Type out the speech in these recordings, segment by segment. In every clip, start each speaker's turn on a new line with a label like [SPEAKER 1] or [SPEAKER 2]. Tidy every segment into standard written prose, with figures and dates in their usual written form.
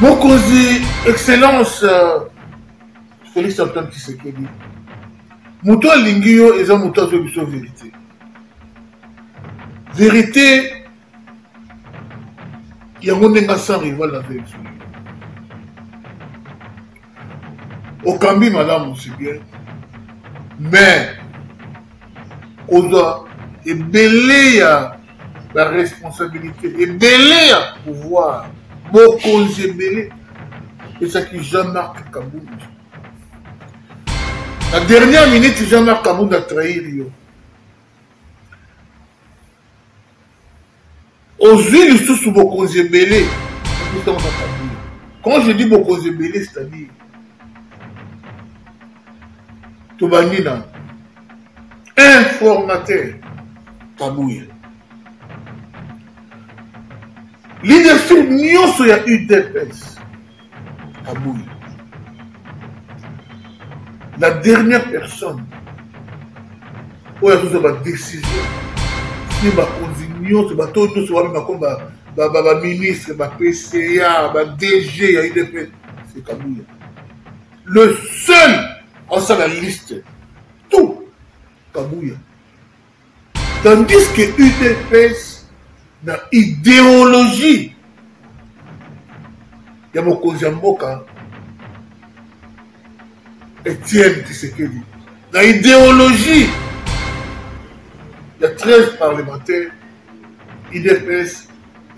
[SPEAKER 1] Mokozi, excellence, Félix Antoine Tshisekedi. Moto alingi yo eza moto azwi biso vérité. Vérité, yango ndenge sans rival na biso. Okambi malamu c'est bien. Mais kozwa ebele ya la responsabilité, ebele ya pouvoir, bokonzi ebele ezaki Jean-Marc Kabunda. La dernière minute, Jean-Marc Kabunda a trahi Rio. Aujourd'hui, le sous bokonzi ebele. Quand je dis bokonzi ebele, c'est-à-dire Tobanina, informateur Kabouya. Leadership nyonso ya UDPS Kabouya. La dernière personne où il y a toute ma décision, si ma condition, c'est ma tout ce ministre, ma PCA, ma DG, il y a UDPS, c'est Kabouya. Le seul en sa la liste, tout Kabouya. Tandis que UDPS, dans idéologie, il y a mon Kozamboka, Etienne Tshisekedi. Dans l'idéologie, il y a 13 parlementaires, IDPS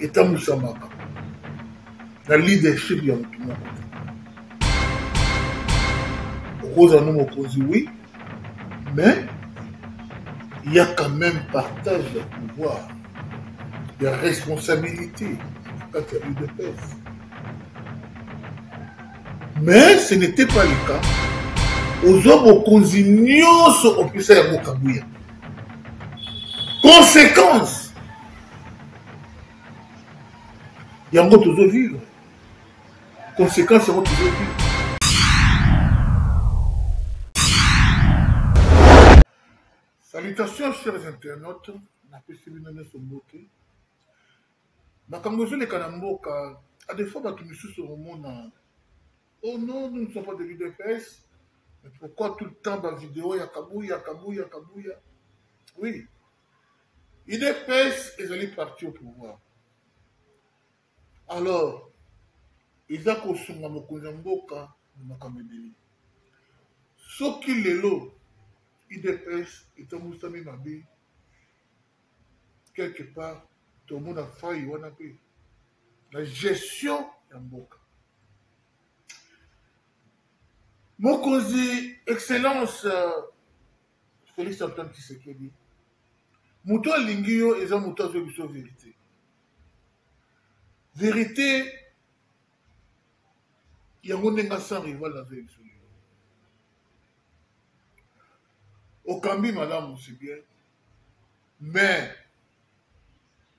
[SPEAKER 1] et Tamousamaka. Dans le leadership, il y a tout le monde. Rose en nous oui, mais il y a quand même partage de pouvoir, il y a responsabilité quand il y a UDPS. Mais ce n'était pas le cas. Aux hommes au Konzinyo sont au plus à Kabouya. Conséquence, il y a un autre vivre. Conséquence, il y a un autre vivre. Salutations, chers internautes. On a pu suivre notre beauté. Makambozo les Kanamboka, à des fois, tu me suis sur le monde. Oh non, nous ne sommes pas de l'UDPS. Mais pourquoi tout le temps dans la vidéo, il y a Kabouya, Kabouya, Kabouya? Oui. UDPS, ils allaient partir au pouvoir. Alors, ils ont consommé mon Konzamboka, Makamebeli. Ce qui est là, UDPS est un Moussami Mabi. Quelque part, tout le monde a failli, on a payé. La gestion d'Amboka. Mokozi, excellence, Félix Antoine Tshisekedi. Moto alingi yo eza moto azwi biso vérité. Vérité, yango ndenge sans rival na biso. Okambi malamu c'est bien. Mais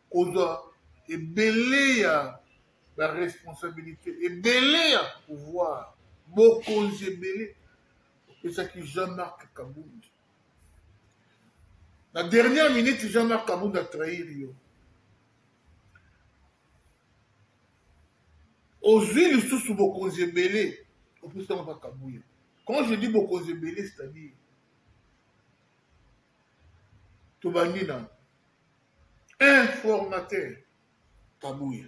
[SPEAKER 1] kozwa ebele ya la responsabilité, ebele ya pouvoir, bokonzi ebele ezaki Jean-Marc Kabunda. La dernière minute, Jean-Marc Kabunda a trahi Rio. Aujourd'hui, le sous bokonzi ebele, au plus on va Kabouya. Quand je dis bokonzi ebele, c'est-à-dire Tobanina, informateur Kabouya.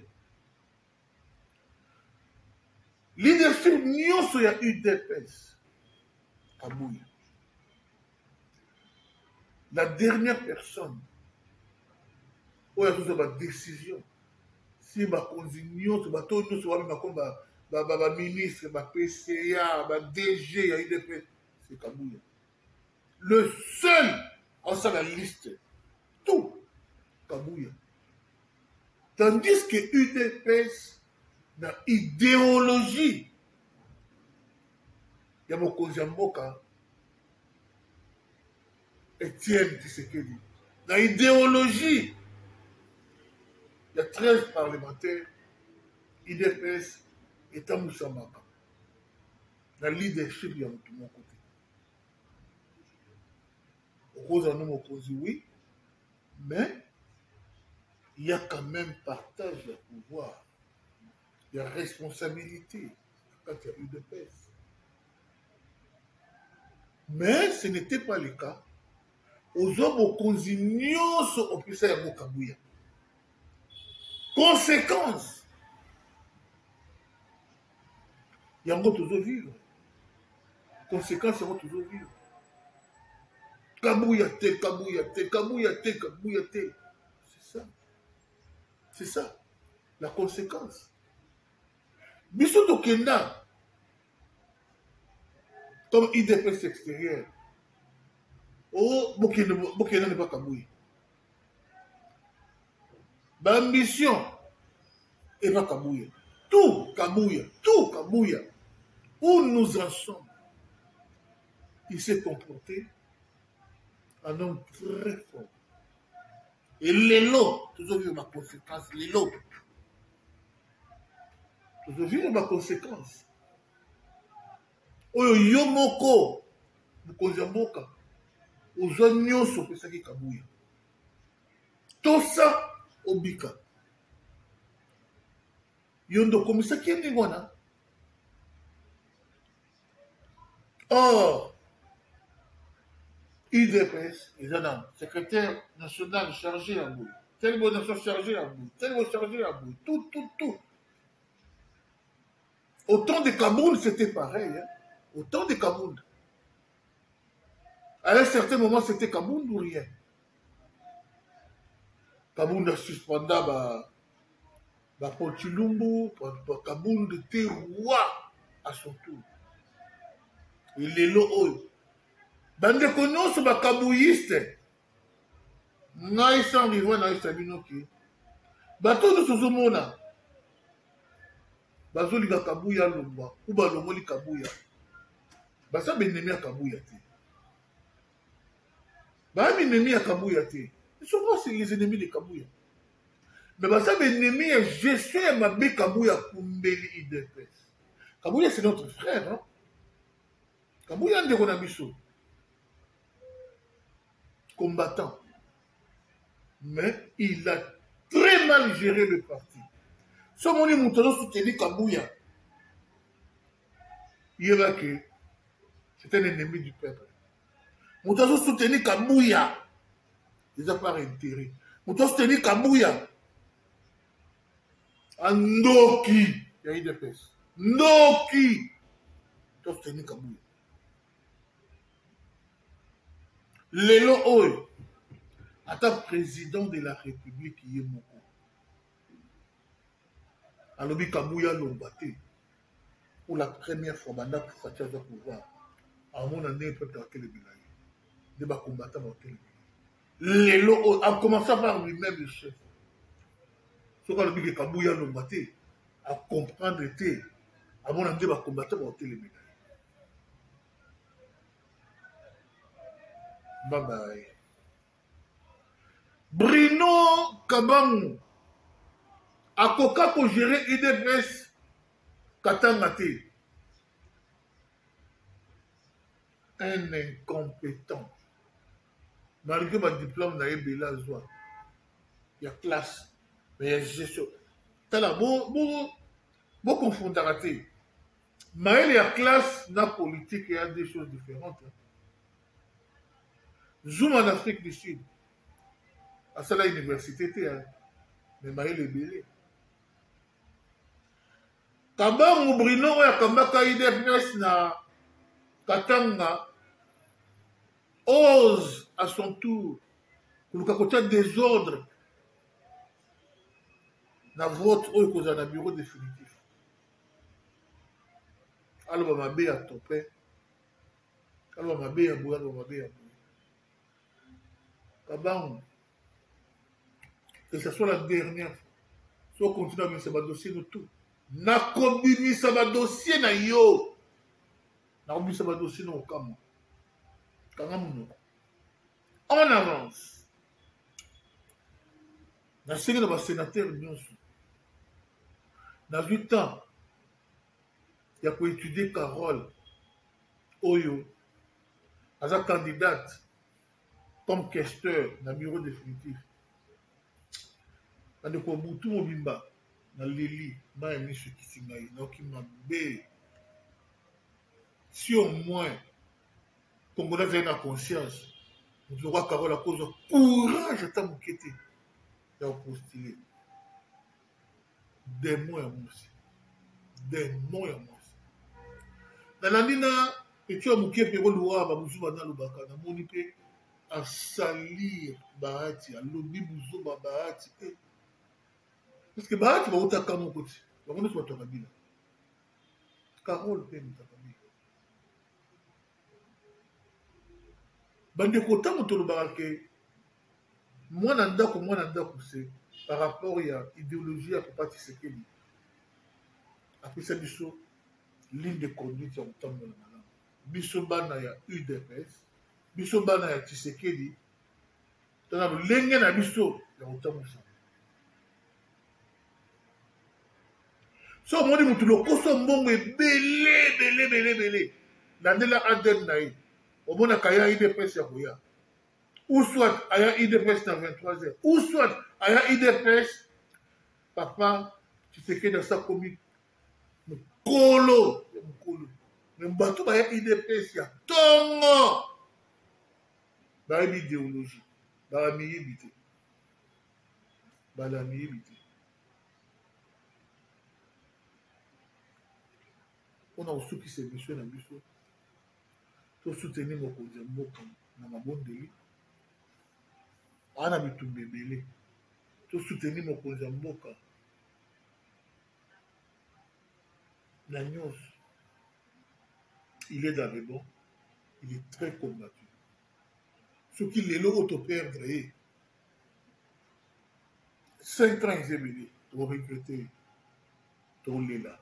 [SPEAKER 1] Leadership nyonso ya UDPS Kabouya. La dernière personne où il y a toute ma décision, si ma condition, si ma tout ma ministre, ma PCA, ma DG, il y a UDPS, c'est Kabouya. Le seul en sa la liste, tout Kabouya. Tandis que UDPS, dans idéologie, il y a mon Kozamboka, Etienne Tshisekedi. Dans l'idéologie, il y a 13 parlementaires, IDPS et Tamousamaka. Dans le leadership, il y a tout le monde côté. Rose en nous oui, mais il y a quand même partage de pouvoir. Il il y a responsabilité quand il y a eu de paix. Mais ce n'était pas le cas. Aux hommes au consignos au plus à Mokabuya. Conséquence. Il y a toujours vivre. Conséquence, il y a toujours vivre. Kabouyate, kabouyate, kabouyate, kabouyate. C'est ça. C'est ça. La conséquence. Bisoto Kenda, comme IDPS extérieur, oh, Bokena n'est pas Kabouye. L'ambition est pas Kabouye. Tout Kabouye, tout Kabouye. Où nous en sommes, il s'est comporté en homme très fort. Et l'élo, toujours vu ma conséquence, l'élo. Toujours vu ma conséquence. Oyo yomoko, mukonzamboka, ozwa nyonso opesaki Kabuya. Tosa obika. Yondo komisaki ndenge wana. Or, IDPS, ils ont un secrétaire national chargé à bout. Tel bon national chargé à bout. Tel bon chargé à bout. Tout, tout, tout. Au temps de Kaboul, c'était pareil. Hein? Au temps de Kaboul. À un certain moment, c'était Kaboul ou rien. Kaboul a suspendu Paul Chilumbu, Kaboul était roi à son tour. Il est là. Bande konoso ba kabouyiste. Ngai sans vivre na isabinoki. Bato de sozomona. Bazoli ga kabuya lomba ou ba lomoli kabuya. Basa benemi ya kabuya te. Ba benemi ya kabuya te. Ils sont pas les ennemis de Kabuya. Mais basa benemi ya gestion ya mabe Kabuya kumbeli IDPS. Kabuya c'est notre frère, hein. Kabuya ndeko na biso. Combattant. Mais il a très mal géré le parti. Si on a soutenu Kabuya, il y a que c'est un ennemi du peuple. On a soutenu Kabuya, ils n'ont pas intérêt. On a soutenu Kabuya, Ndoki, il y a eu des pèses. Ndoki, on a soutenu Kabuya. Lelo Oy, attends, président de la République, il est moko. Alobi Kabuya Lombate, pour la première fois, Banda pour Fatia de pouvoir. À mon année, peut être quel est de bas combattants dans quel Lelo Oy, en commençant par lui-même le chef. Ce qu'on a dit que Kabuya Lombate, à comprendre était, à mon année, bas combattants dans quel est Bye bye. Bruno Kabangu akoka pour gérer IDPS Katanga te. Un incompétent. Malgré ma diplôme na Ebela Zoa. Il y a classe, mais il y a gestion. T'as là, bon confondre raté. Mais il y a classe, na politique, il y a des choses différentes. Zoom en Afrique du Sud. À ça, la université, mais Maël est belé. Kabangu Bruno oya kambaka IDPS na Katanga ose à son tour kuluka kotia désordre na vote oyo kozala na bureau définitif. Aloba mabe ya tope, aloba mabe ya boye, aloba mabe ya boye. Kabangu, que ce soit la dernière fois, si on continue à mettre ce dossier de tout. Nakobimisa ba dossier na yo. Nakobimisa ba dossier na okamo. Kangamuno. En avance. Na série de sénateur nyonso. Dans 8 ans, il y a pour étudier Carole Oyo, as a candidate comme questeur dans le bureau définitif. Dans le Kobutu Mobimba. na leli baya miso ekisi ngai naoki mabe. Si au moins congolais azali na conscience moto lokwa Carole akozwa courage ata moke te ya kopostule démon ya mwasi, démon ya mwasi. nalandi na eti ya moke mpe koluwa babuzu bana alobaka namoni mpe asalir bahati alobi buzoba bahati parce que bahati bautaka moko ti bango nyonso bato ya kabila Carole mpe moto ya kabila bandeko ntango tolobaka ke mwana ndako se par rapport ya idéologie ya papa Tshisekedi apesa biso ligne de conduite ya kotambola malamu biso bana ya UDPS biso bana ya Tshisekedi tana lolenge na biso ya kotambusa so omoni motu lokoso mbongo ebele landela aden na ye omonaka ya UDPS ya koya ou soit aya UDPS na 23h ou soit aya UDPS papa Tshisekedi asa komi mokolo ya mokolo me bato baya UDPS ya ntongo bayebi idéologie balamiyebi te mpona kosukisa émission na biso tosoutenir mokonzi ya mboka na mabondeli ana bitumba ebele tosoutenir mokonzi ya mboka na nyonso. Il est dans le bon, il est très combattu. Ce qu'il est là, auto-perdre, 5 ans, ils aiment pour regretter, pour les là.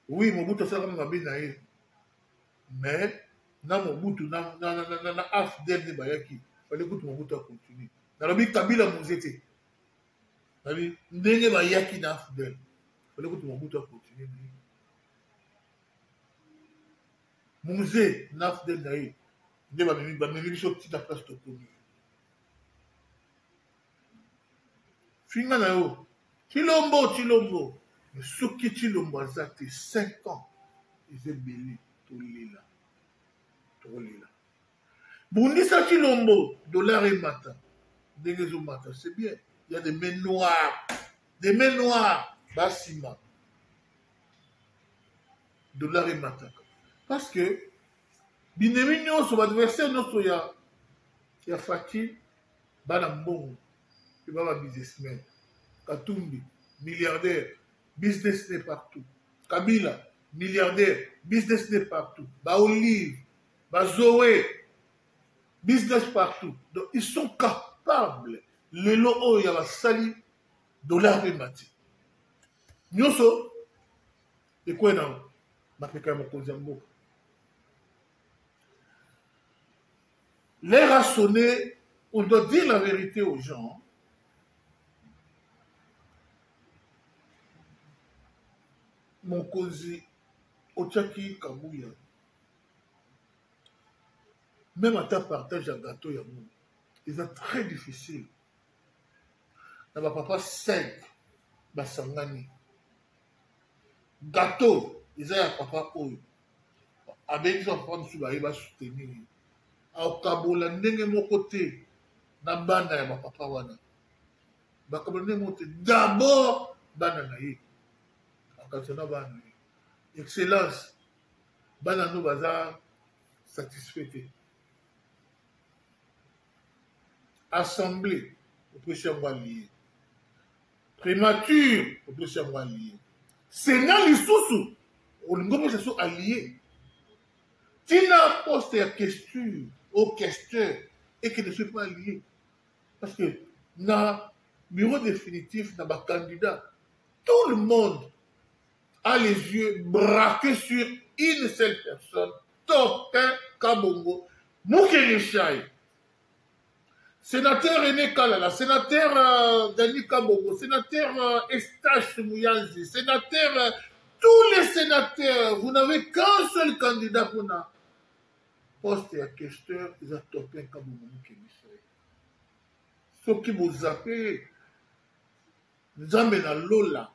[SPEAKER 1] Oui, mon bout, ça va bien, mais, na mon bout, na afdel de Bayaki, fallait que mon bout continue. Dans le but, Kabila Mouzete, ndenge Bayaki na afdel, fallait que mon bout continue. Musée naf de naï nde bamemi biso ti na place tokomi finga na yo Chilombo mais soki Chilombo aza te 5 ans eza ebele tolela bundisa Chilombo dollar emata ndenge ezomata c'est bien il y a des mains noires basima dollar emataka parce que binemi nyonso baadversaire nyonso ya Faki bana mbongo mpe baba businessman Katumbi milliardaire business n'est partout Kabila milliardaire business n'est partout Olive Zoé business partout donc ils sont capables lelo oyo ya basali dollar mpe mati nyonso ekwena mapeka ya mokonzi ya mboka. L'heure a sonné, on doit dire la vérité aux gens. Mokonzi Ochaki Kabuya, même à ta partage à gâteau Yamou, c'est très difficile. Na ba papa 5 basangani. Gâteau, ils ont papa oyo. Avec ça, papa musu ba yeba soutenir. Akabola ndenge moko te na bana ya bapapa wana bakabola ndenge moko te d'abord bana na ye akatona bana ye excellence bana no baza satisfait te assemblée opesi yango alie primature opesi yango alie sénat lisusu olingo opesa so alie tina poste ya questure au questeur et qui ne soit pas lié. Parce que dans le bureau définitif, dans le candidat, tout le monde a les yeux braqués sur une seule personne, Topin Kabongo, Moukénichai. Sénateur René Kalala, sénateur Dani Kabongo, sénateur Estache Mouyanzi, sénateur, tous les sénateurs, vous n'avez qu'un seul candidat pour nous. Poste ya questeur eza Topin Kabongo Moukénichai. Ce qui vous appelle Nzambe na lola.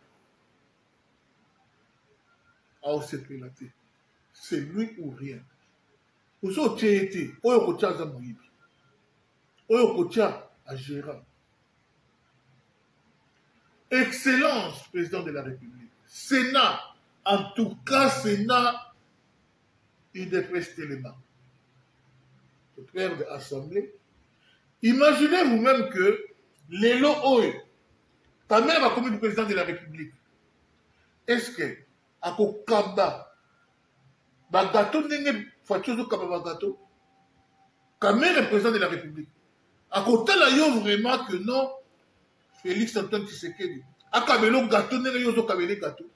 [SPEAKER 1] Aosepelate. C'est lui ou rien. Vous avez été, oyo kotia za moyibi. Oyo kotia à gérant. Excellence, président de la République. Sénat, en tout cas, Sénat, il dépresse tellement. Le père de l'Assemblée. Imaginez vous-même que les lots, ta mère va commis le président de la République. Est-ce que, à Kokaba, Bagato n'est pas Bagato, ta mère est président de la République. À côté là, il y a vraiment que non, Félix Antoine Tshisekedi. À Kabelo gâteau, n'est pas Kabelo gâteau.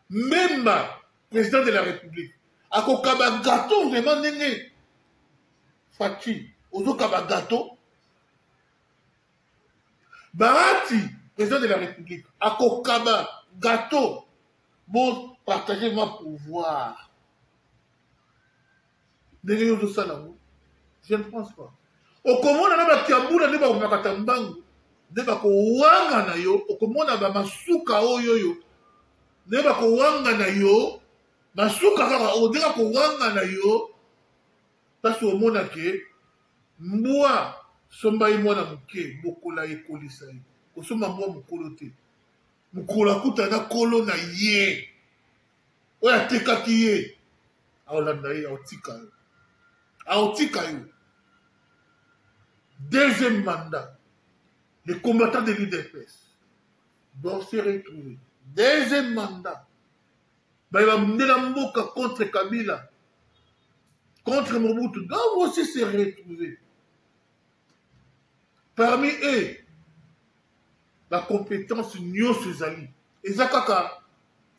[SPEAKER 1] Même président de la République. À Kokaba gâteau, vraiment n'est Fati. Ozo Kaba gâteau. Bahati, président de la République. À Kokaba gâteau. Bon, partagez mon pouvoir. Je ne pense pas. Au comment on a ba kiambula ne ba kumakatambangu ne ba kuwanga na yo au comment on a ba masuka oyo ne ba kuwanga na yo masuka kaka o deka kuwanga na yo parce au mona ke moi somba imona muke bokola ekolisa yo kosoma mwa mukolo te mukola kutana kolo na ye oya tekaki ye aolanda ye aotika yo. Deuxième mandat, les combattants de l'UDPS doivent se retrouver. Deuxième mandat, il va mener la Mboka contre Kabila, contre Mobutu, doivent aussi se retrouver. Parmi eux, la compétence Nyo Sezali. Et Zakaka,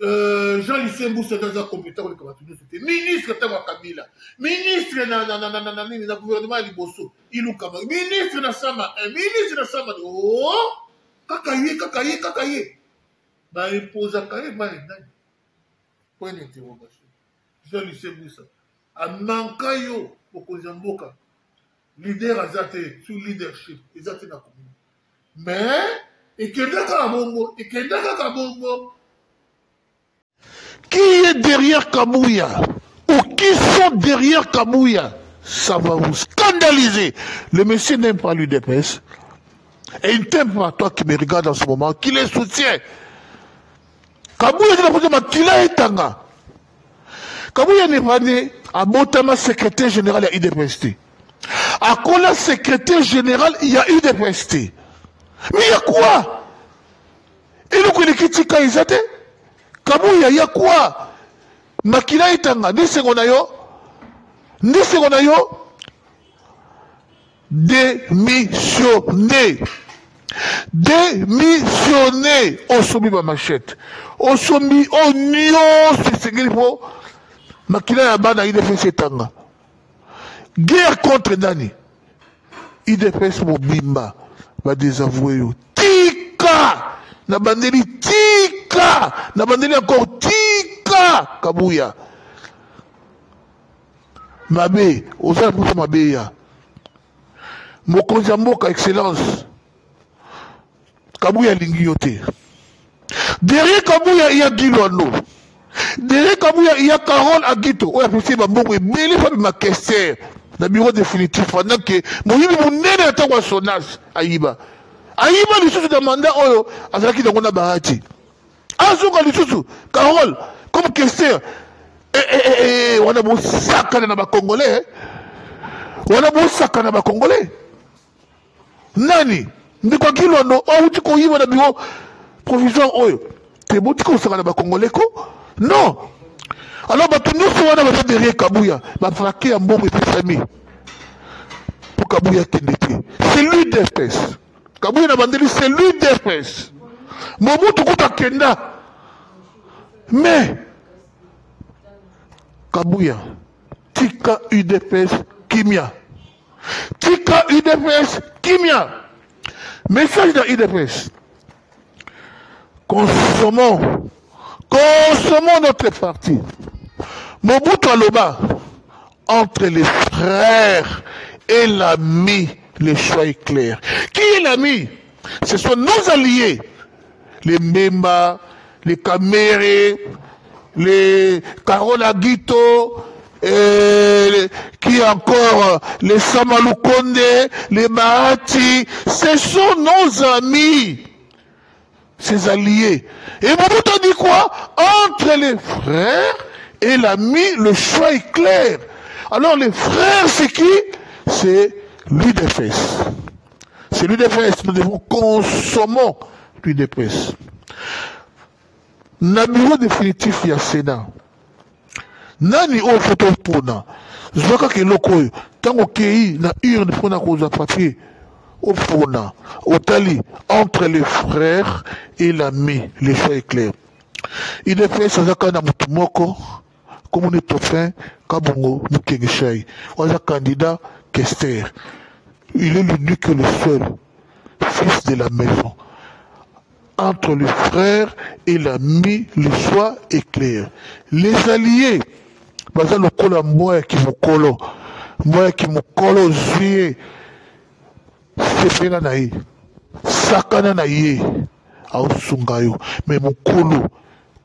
[SPEAKER 1] Jean-Lucien Mboussa dans la compétence de ministre de Kabila, ministre na gouvernement Liboso, Ilukama, ministre na Sama, ministre na Sama, oh, kakaye. Bah, il pose à Kaye, bah, point d'interrogation. Jean-Lucien Mboussa, a manqué yo, pour Kozamboka, leader à Zate, sous leadership, et Zate na commune. Mais, et Kendaka Bongo, qui est derrière Kamouya ou qui sont derrière Kamouya, ça va vous scandaliser. Le monsieur n'aime pas l'UDPS et il ne t'aime pas toi qui me regarde en ce moment, qui les soutient. Kamouya dit la première qui l'a étanga. Kamouya n'est pas né à Motama, secrétaire général à UDPST. À Kola, secrétaire général, il y a UDPST. Mais il y a quoi? Et nous connaissons qui ils étaient? Kamouya, il y a quoi? Makila itanga, ni segonayo, démissionné. Démissionné. Osomi ma machette. Osomi, onyo, c'est ce qu'il faut. Makila yabana, il fait ses tanga. Guerre contre Dani. Il fait mobimba. Va désavouer yo. Tika! Na bandeli tika, na bandeli encore tika, Kamouya. Mabe, osala pour mabe ya. Mokonzi mboka excellence. Kamouya lingi yote. Derrière Kamouya il y a Gilondo. Derrière Kamouya il y a Carole Agito. Oya pesi ba mbongo ebele fa ma question. Na bureau définitif pendant que moyibi munene atangwa sonage ayiba. Aïba lisusu de mandat oyo azalaki dans bahati azuka lisusu Carole comme question on a beau sakana na ba congolais nani ndiko Kilondo o uti ko yiba na bureau provisoire oyo te boti ko sakana ba congolais ko non alors ba tout nous wana ba derrière Kamouya ba fraquer en bombe et famille pour Kamouya kendete c'est lui d'espèce. Kamouya na bandeli c'est l'UDPS. Mobutu kuta kenda. Mais Kamouya tika UDPS kimia. Tika UDPS kimia. Message de UDPS. Consommons notre parti. Mobutu aloba entre les frères et l'ami. Le choix est clair. Qui est l'ami. Ce sont nos alliés. Les Mbemba, les Kamere, les Carola Guito, qui encore, les Samalukonde, les Bahati, ce sont nos amis, ces alliés. Et Mobutu dit quoi? Entre les frères et l'ami, le choix est clair. Alors les frères, c'est qui? C'est l'UDPS. C'est l'UDPS, nous devons consommer l'UDPS. Na bureau définitif, il y a Sénat. Nani o photo pona. Zwaka ke loko tango kei na urne pona koza papier au pona. Otali entre les frères et l'ami, le choix est clair. Il est fait sazaka na mutumoko comme on est topin kabongo mukengeshai. Oza candidat Kester. Il est l'unique et le seul fils de la maison. Entre le frère et l'ami, le choix est clair. Les alliés, baza lokola mboya ki mokolo zuye, sepena na ye, sakana na ye, aosunga yo, mais mokolo,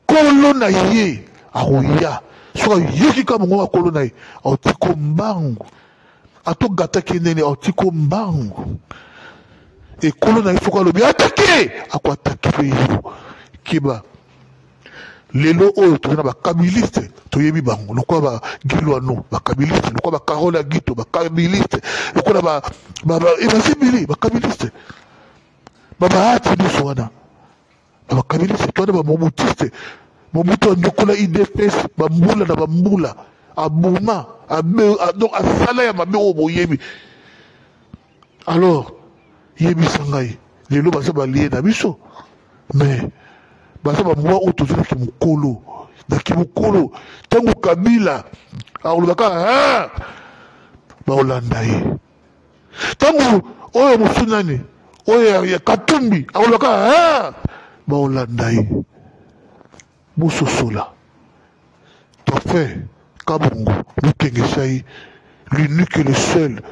[SPEAKER 1] kolo na ye, aoya, soka yoki ka mongo kolo na ye, aotiko mbangu, ato gata kenene, aotiko mbangu. Et kolo na ifuka lobi attaqué akwa attaqué pe yo kiba lelo oyo tozana ba kabiliste toyebi bango lokwa ba gilwano ba kabiliste lokwa ba Carola Guito ba kabiliste lokwa ba ebasibili ba kabiliste baba ati biso wana ba kabiliste twana ba mobutiste mobutu ndokola IDPS ba mbula na ba mbula abuma donc asala ya mabe o boyebi. Alors yebisa ngai lelo baza balie na biso mais baza bamwa oyo tozalaki mokolo naki mokolo ntango Kabila akolobaka baolanda ye ntango oyo mosu nani oyo ya Katumbi akolobaka baolanda ye bososola tofe kabongo lukengesai l'unique et le seul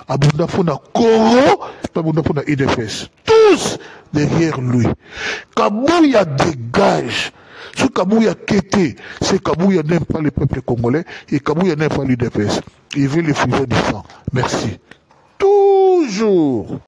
[SPEAKER 1] abunda fona Koro, abunda fona IDPS. Tous derrière lui. Kabouya dégage. Ce Kabouya Kété, c'est Kabouya n'aime pas le peuple congolais et Kabouya n'aime pas l'IDPS. Il veut les fusions du sang. Merci. Toujours.